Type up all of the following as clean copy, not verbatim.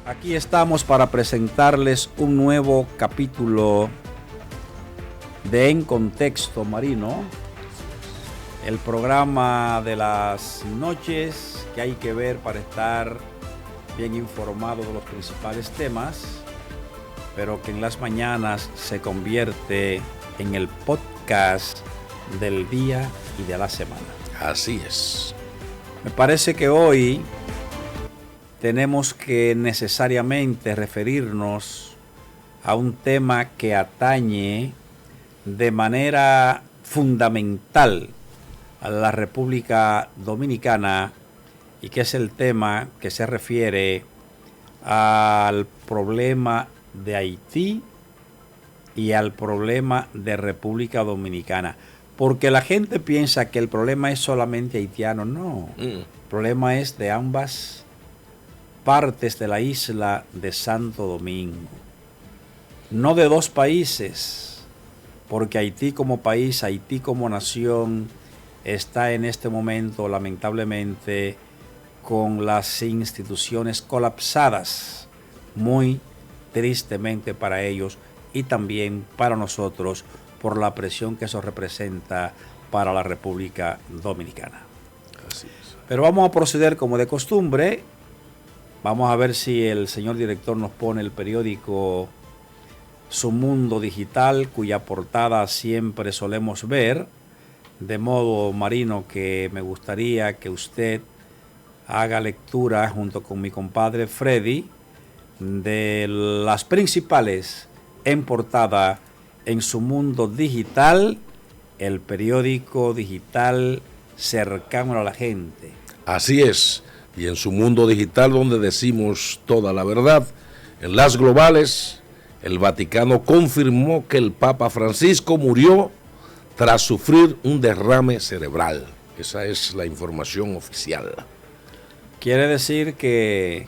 Aquí estamos para presentarles un nuevo capítulo de En Contexto Marino, el programa de las noches que hay que ver para estar bien informado de los principales temas, pero que en las mañanas se convierte en el podcast del día y de la semana. Así es. Me parece que hoy tenemos que necesariamente referirnos a un tema que atañe de manera fundamental a la República Dominicana y que es el tema que se refiere al problema de Haití y al problema de República Dominicana. Porque la gente piensa que el problema es solamente haitiano. No, el problema es de ambas partes de la isla de Santo Domingo. No de dos países, porque Haití como país, Haití como nación, está en este momento lamentablemente con las instituciones colapsadas, muy tristemente para ellos y también para nosotros por la presión que eso representa para la República Dominicana. Así es. Pero vamos a proceder como de costumbre. Vamos a ver si el señor director nos pone el periódico Su Mundo Digital, cuya portada siempre solemos ver. De modo, Marino, que me gustaría que usted haga lectura junto con mi compadre Freddy de las principales en portada en Su Mundo Digital, el periódico digital cercano a la gente. Así es. Y en Su Mundo Digital, donde decimos toda la verdad, en las globales, el Vaticano confirmó que el Papa Francisco murió tras sufrir un derrame cerebral. Esa es la información oficial. Quiere decir que,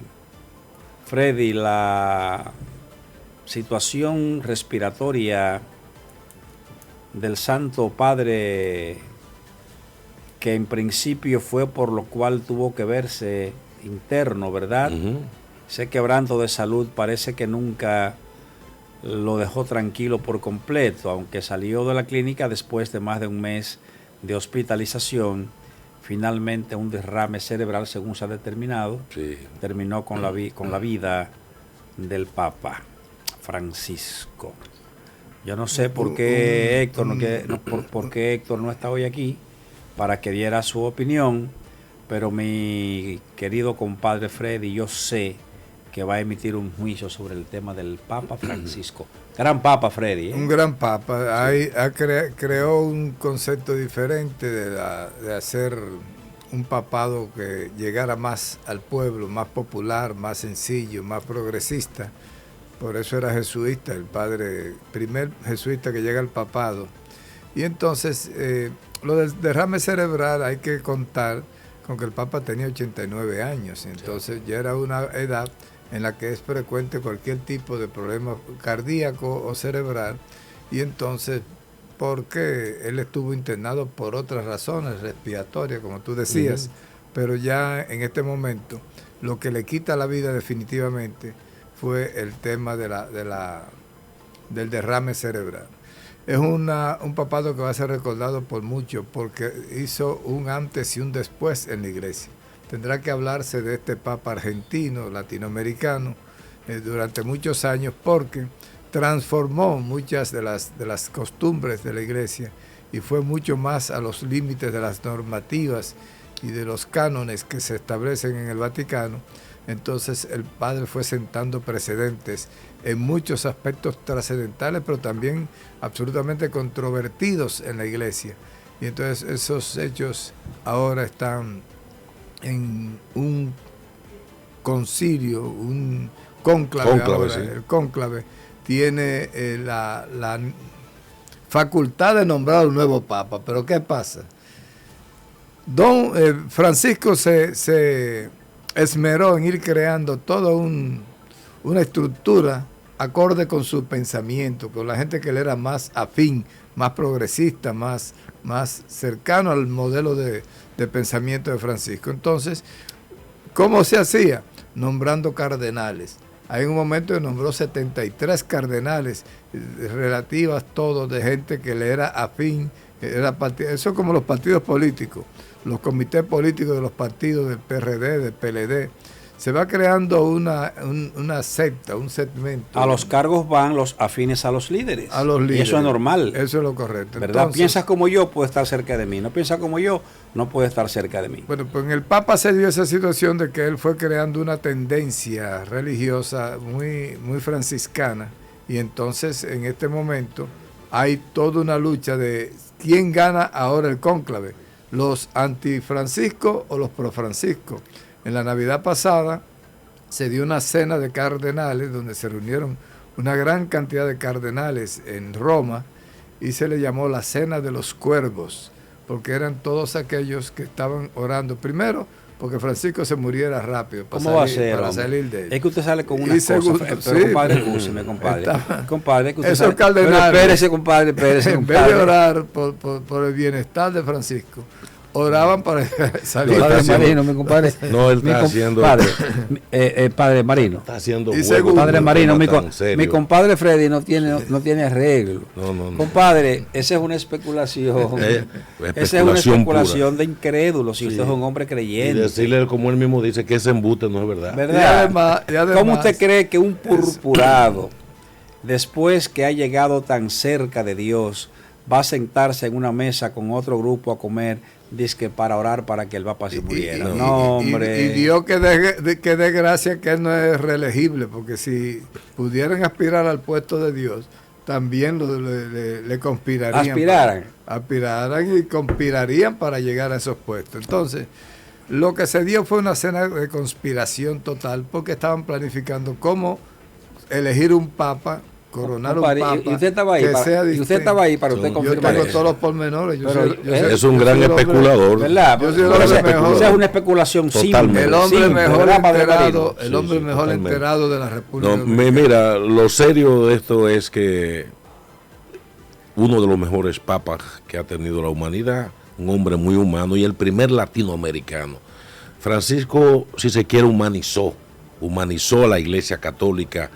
Freddy, la situación respiratoria del Santo Padre, que en principio fue por lo cual tuvo que verse interno, ¿verdad? Ese quebranto de salud parece que nunca lo dejó tranquilo por completo, aunque salió de la clínica después de más de un mes de hospitalización. Finalmente un derrame cerebral, según se ha determinado, terminó con la vida del Papa Francisco. Yo no sé por qué Héctor no está hoy aquí para que diera su opinión, pero mi querido compadre Freddy, yo sé que va a emitir un juicio sobre el tema del Papa Francisco. Gran Papa, Freddy. Un gran Papa. Sí. Creó un concepto diferente de hacer un papado que llegara más al pueblo, más popular, más sencillo, más progresista. Por eso era jesuita, el primer jesuita que llega al papado. Y entonces, lo del derrame cerebral hay que contar con que el Papa tenía 89 años. Entonces ya era una edad en la que es frecuente cualquier tipo de problema cardíaco o cerebral. Y entonces, porque él estuvo internado por otras razones respiratorias, como tú decías, pero ya en este momento lo que le quita la vida definitivamente fue el tema del derrame cerebral. Es un papado que va a ser recordado por muchos porque hizo un antes y un después en la iglesia. Tendrá que hablarse de este papa argentino, latinoamericano, durante muchos años porque transformó muchas de las costumbres de la iglesia y fue mucho más a los límites de las normativas y de los cánones que se establecen en el Vaticano. Entonces el padre fue sentando precedentes en muchos aspectos trascendentales, pero también absolutamente controvertidos en la iglesia. Y entonces esos hechos ahora están en un concilio, un cónclave ahora. Sí. El cónclave tiene la facultad de nombrar un nuevo papa. Pero ¿qué pasa? Don Francisco se esmeró en ir creando toda una estructura acorde con su pensamiento, con la gente que le era más afín, más progresista, más cercano al modelo de pensamiento de Francisco. Entonces, ¿cómo se hacía? Nombrando cardenales. Hay un momento que nombró 73 cardenales, relativas todos de gente que le era afín, eso es como los partidos políticos, los comités políticos de los partidos del PRD, del PLD. Se va creando una secta, un segmento. A los cargos van los afines a los líderes. A los líderes. Y eso es normal. Eso es lo correcto. ¿Verdad? Entonces, piensas como yo, puede estar cerca de mí. No piensas como yo, no puede estar cerca de mí. Bueno, pues en el Papa se dio esa situación de que él fue creando una tendencia religiosa muy franciscana. Y entonces, en este momento, hay toda una lucha de quién gana ahora el cónclave. ¿Los antifranciscos o los profranciscos? En la Navidad pasada se dio una cena de cardenales donde se reunieron una gran cantidad de cardenales en Roma y se le llamó la Cena de los Cuervos, porque eran todos aquellos que estaban orando primero porque Francisco se muriera rápido para salir de él. Es que usted sale con unas segundo, cosas, pero sí, compadre, escúcheme, compadre. Compadre, que usted esos sale, cardenales, pero espérese, compadre. En vez de orar por el bienestar de Francisco, oraban para salir. Padre Marino, mi compadre. No, él está haciendo. Padre Marino. Está haciendo juego. Padre Marino, mi compadre Freddy no tiene arreglo. No. Compadre, esa es una especulación. Esa es una especulación de incrédulos. Si usted es un hombre creyente. Y decirle, como él mismo dice, que ese embute no es verdad. ¿Verdad? Y además, ¿cómo usted cree que un purpurado, después que ha llegado tan cerca de Dios, va a sentarse en una mesa con otro grupo a comer? Dice que para orar para que el Papa se muriera. No, hombre. Y Dios que dé gracia que él no es reelegible, porque si pudieran aspirar al puesto de Dios, también le conspirarían. Aspiraran y conspirarían para llegar a esos puestos. Entonces, lo que se dio fue una cena de conspiración total, porque estaban planificando cómo elegir un Papa, coronar compadre, un Papa. ¿Y usted estaba ahí? ¿Y usted estaba ahí para usted confirmar? Yo tengo todos los pormenores. Es un gran especulador. ¿Verdad? Esa es una especulación simple. El hombre mejor enterado de la República Dominicana. Mira, lo serio de esto es que uno de los mejores papas que ha tenido la humanidad, un hombre muy humano y el primer latinoamericano. Francisco, si se quiere, humanizó a la Iglesia Católica.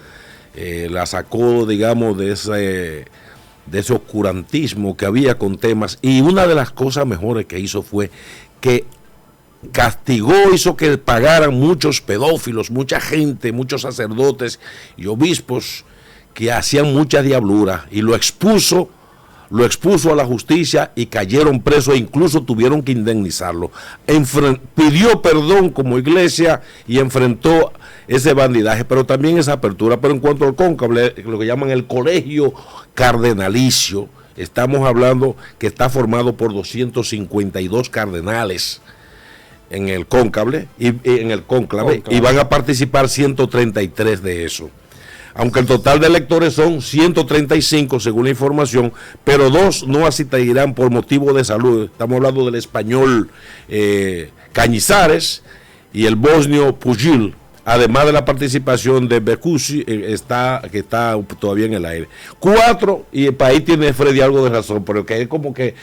La sacó, digamos, de ese oscurantismo que había con temas, y una de las cosas mejores que hizo fue que hizo que pagaran muchos pedófilos, mucha gente, muchos sacerdotes y obispos que hacían mucha diablura, y lo expuso a la justicia y cayeron presos e incluso tuvieron que indemnizarlo. Pidió perdón como iglesia y enfrentó ese bandidaje, pero también esa apertura. Pero en cuanto al cónclave, lo que llaman el colegio cardenalicio, estamos hablando que está formado por 252 cardenales en el cónclave, y van a participar 133 de eso. Aunque el total de electores son 135 según la información, pero 2 no asistirán por motivo de salud. Estamos hablando del español Cañizares y el bosnio Pujil, además de la participación de Bekusi, que está todavía en el aire. 4, y el país tiene Freddy algo de razón, pero que es como que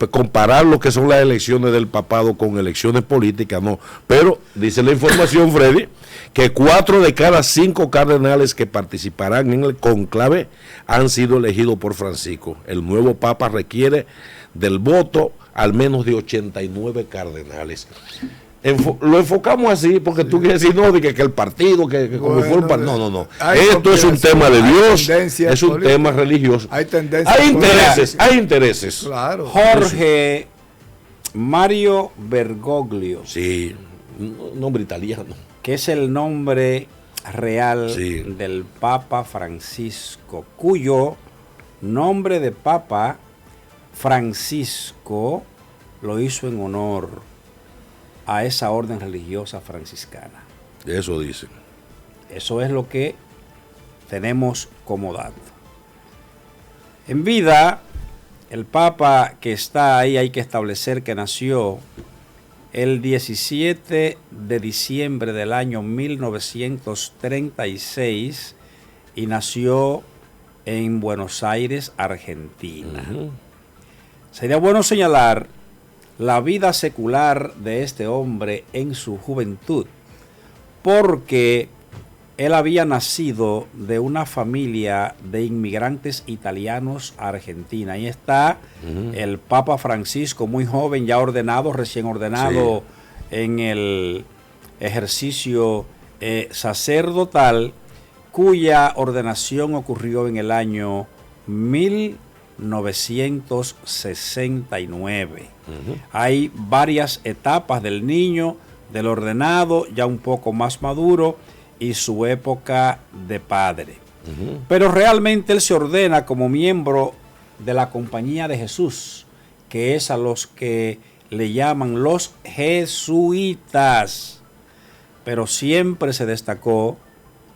comparar lo que son las elecciones del papado con elecciones políticas, no. Pero dice la información, Freddy, que 4 de cada 5 cardenales que participarán en el conclave han sido elegidos por Francisco. El nuevo papa requiere del voto al menos de 89 cardenales. Lo enfocamos así porque tú quieres decir, no, de que el partido, que como fue un partido. No. Esto es un tema de Dios, es un tema religioso. Hay intereses. Claro. Jorge Mario Bergoglio. Sí, nombre italiano. Que es el nombre real sí. del Papa Francisco, cuyo nombre de Papa Francisco lo hizo en honor a esa orden religiosa franciscana. Eso dicen. Eso es lo que tenemos como dato. En vida, el Papa que está ahí, hay que establecer que nació el 17 de diciembre del año 1936 y nació en Buenos Aires, Argentina. Sería bueno señalar la vida secular de este hombre en su juventud, porque él había nacido de una familia de inmigrantes italianos a Argentina. Ahí está el Papa Francisco, muy joven, ya ordenado, recién ordenado en el ejercicio sacerdotal, cuya ordenación ocurrió en el año 1969. Hay varias etapas del niño, del ordenado, ya un poco más maduro, y su época de padre. Pero realmente él se ordena como miembro de la Compañía de Jesús, que es a los que le llaman los jesuitas. Pero siempre se destacó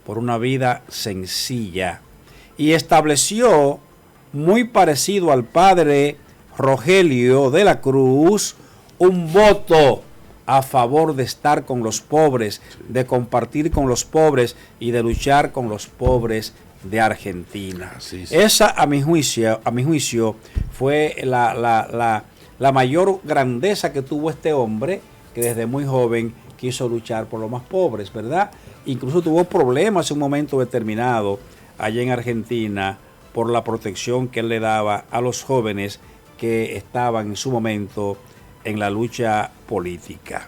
por una vida sencilla y estableció, muy parecido al padre Rogelio de la Cruz, un voto a favor de estar con los pobres, de compartir con los pobres y de luchar con los pobres de Argentina. Esa, a mi juicio, fue la mayor grandeza que tuvo este hombre, que desde muy joven quiso luchar por los más pobres, ¿verdad? Incluso tuvo problemas en un momento determinado allá en Argentina por la protección que él le daba a los jóvenes que estaban en su momento en la lucha política.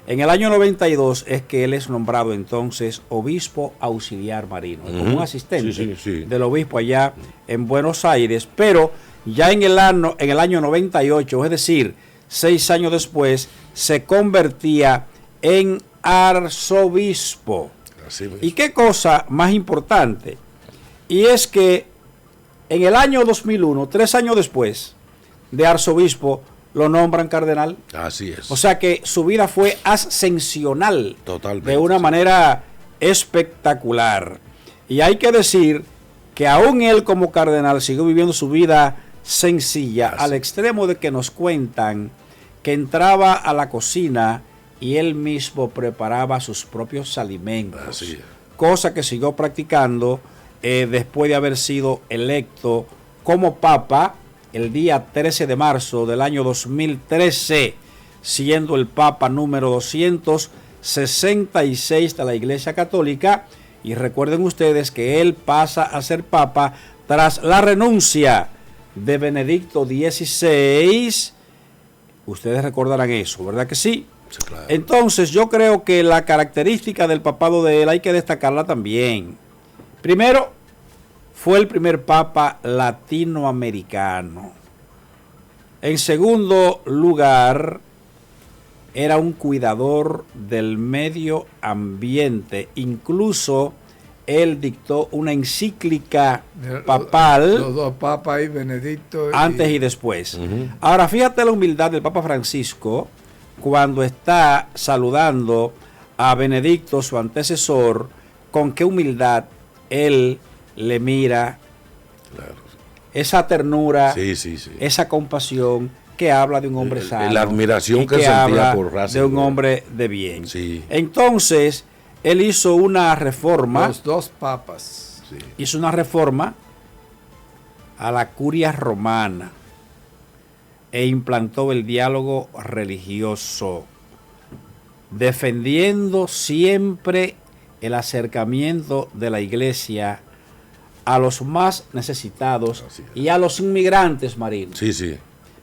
En el año 92 es que él es nombrado entonces obispo auxiliar marino, como un asistente del obispo allá en Buenos Aires, pero ya en el año 98, es decir, 6 años después, se convertía en arzobispo. ¿Y qué cosa más importante? Y es que en el año 2001, 3 años después de arzobispo, lo nombran cardenal. Así es. O sea que su vida fue ascensional. Totalmente. De una manera espectacular. Y hay que decir que aún él como cardenal siguió viviendo su vida sencilla, al extremo de que nos cuentan que entraba a la cocina y él mismo preparaba sus propios alimentos. Así es. Cosa que siguió practicando después de haber sido electo como papa el día 13 de marzo del año 2013, siendo el Papa número 266 de la Iglesia Católica. Y recuerden ustedes que él pasa a ser Papa tras la renuncia de Benedicto XVI. Ustedes recordarán eso, ¿verdad que sí? Sí, claro. Entonces yo creo que la característica del papado de él hay que destacarla también. Primero, fue el primer papa latinoamericano. En segundo lugar, era un cuidador del medio ambiente. Incluso él dictó una encíclica papal. Los dos papas y Benedicto. Antes y después. Ahora, fíjate la humildad del Papa Francisco cuando está saludando a Benedicto, su antecesor, con qué humildad él le mira, Claro. esa ternura, Sí. esa compasión que habla de un hombre sano, la admiración y que sentía habla por Ratzinger, de un hombre de bien. Sí. Entonces, él hizo una reforma, Los dos papas. Sí. hizo una reforma a la curia romana e implantó el diálogo religioso, defendiendo siempre el acercamiento de la iglesia a los más necesitados y a los inmigrantes marinos. Sí.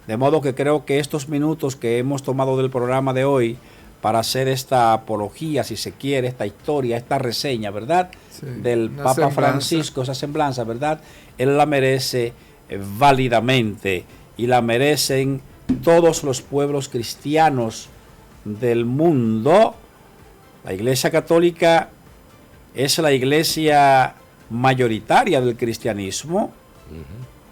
De modo que creo que estos minutos que hemos tomado del programa de hoy para hacer esta apología, si se quiere, esta historia, esta reseña, ¿verdad? Sí, del una Papa semblanza. Francisco, esa semblanza, ¿verdad? Él la merece válidamente y la merecen todos los pueblos cristianos del mundo. La Iglesia Católica es la iglesia mayoritaria del cristianismo.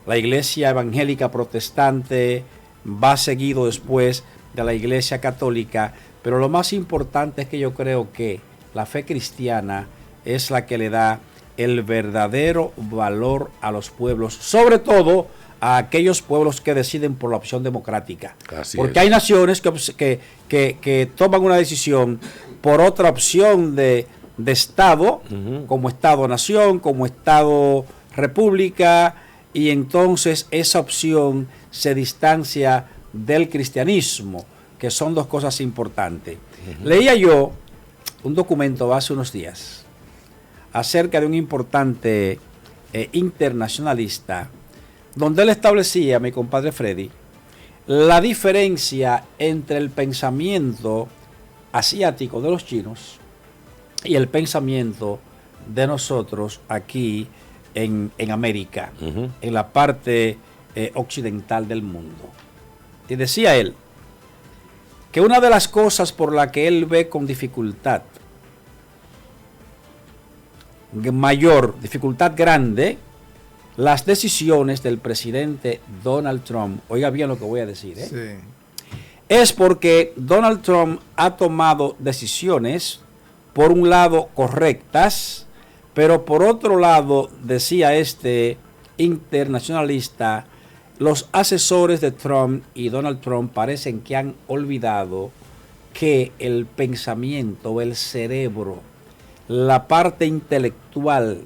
La iglesia evangélica protestante va seguido después de la iglesia católica, pero lo más importante es que yo creo que la fe cristiana es la que le da el verdadero valor a los pueblos, sobre todo a aquellos pueblos que deciden por la opción democrática. Porque hay naciones que toman una decisión por otra opción de Estado, como Estado-nación, como Estado-república, y entonces esa opción se distancia del cristianismo, que son dos cosas importantes. Leía yo un documento hace unos días acerca de un importante internacionalista, donde él establecía, mi compadre Freddy, la diferencia entre el pensamiento asiático de los chinos y el pensamiento de nosotros aquí en América, en la parte occidental del mundo. Y decía él que una de las cosas por la que él ve con dificultad grande, las decisiones del presidente Donald Trump, oiga bien lo que voy a decir, Sí. es porque Donald Trump ha tomado decisiones, por un lado correctas, pero por otro lado, decía este internacionalista, los asesores de Trump y Donald Trump parecen que han olvidado que el pensamiento, el cerebro, la parte intelectual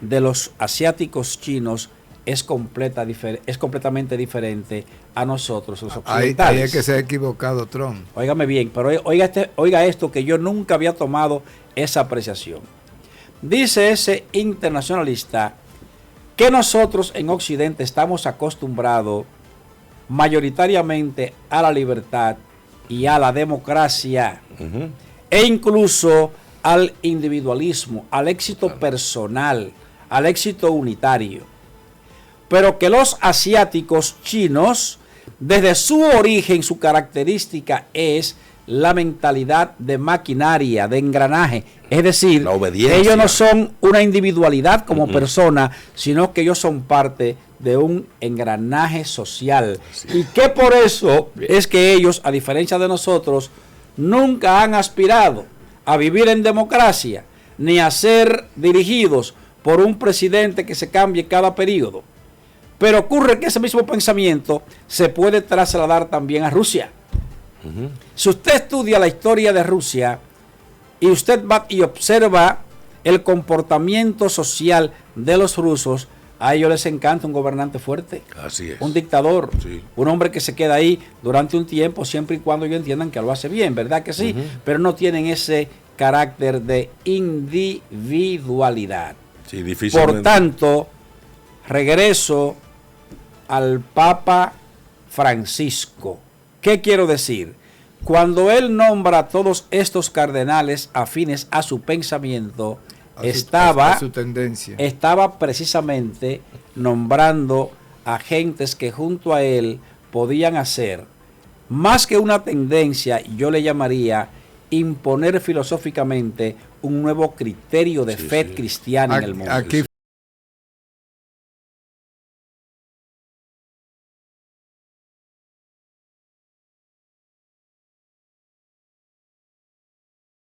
de los asiáticos chinos es completamente diferente a nosotros, los occidentales. Ahí es que se ha equivocado Trump. Óigame bien, pero oiga esto, que yo nunca había tomado esa apreciación. Dice ese internacionalista que nosotros en Occidente estamos acostumbrados mayoritariamente a la libertad y a la democracia, e incluso al individualismo, al éxito personal, al éxito unitario. Pero que los asiáticos chinos, desde su origen, su característica es la mentalidad de maquinaria, de engranaje. Es decir, la obediencia. Ellos no son una individualidad como persona, sino que ellos son parte de un engranaje social. Sí. Y que por eso es que ellos, a diferencia de nosotros, nunca han aspirado a vivir en democracia, ni a ser dirigidos por un presidente que se cambie cada periodo. Pero ocurre que ese mismo pensamiento se puede trasladar también a Rusia. Si usted estudia la historia de Rusia y usted va y observa el comportamiento social de los rusos, a ellos les encanta un gobernante fuerte. Así es. Un dictador, sí. Un hombre que se queda ahí durante un tiempo, siempre y cuando ellos entiendan que lo hace bien, ¿verdad que sí? Pero no tienen ese carácter de individualidad. Sí, difícilmente. Por tanto, regreso al Papa Francisco. ¿Qué quiero decir? Cuando él nombra a todos estos cardenales afines a su pensamiento, estaba precisamente nombrando a gentes que junto a él podían hacer, más que una tendencia, yo le llamaría imponer filosóficamente un nuevo criterio de fe cristiana en el mundo. Aquí